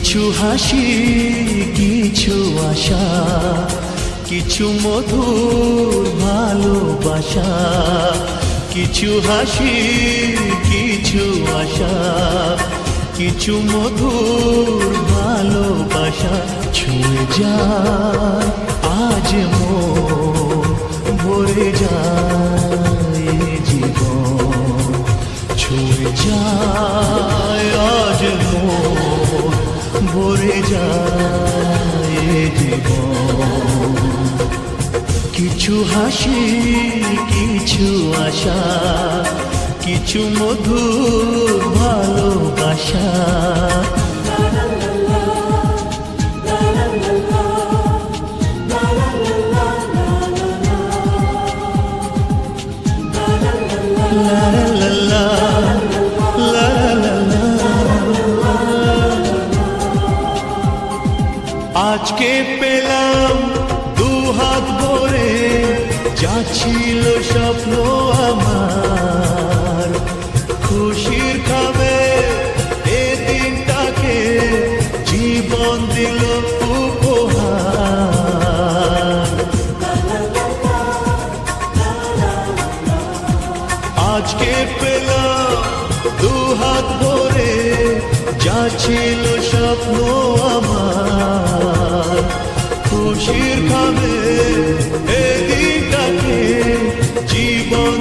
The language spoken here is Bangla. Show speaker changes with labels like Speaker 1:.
Speaker 1: কিছু হাসি, কিছু আশা, কিছু মধুর ভালোবাসা। কিছু হাসি, কিছু আশা, কিছু মধুর ভালোবাসা। ছুঁয়ে যায় আজ মন, ভরে যায় জীবন। ছুঁয়ে যায় আজ মন, ভরে যায় জীবন। কিছু হাসি, কিছু আশা, কিছু মধুর ভালোবাসা। আজকে পেলাম দুহাত ভরে, যা ছিল স্বপ্ন আমার। খুশির খাবে এ দিনটাকে, জীবন দিল উপহার। আজকে পেলাম দুহাত ভরে, যা ছিল স্বপ্ন আমার। খুশির খাবে এ দিনটাকে, জীবন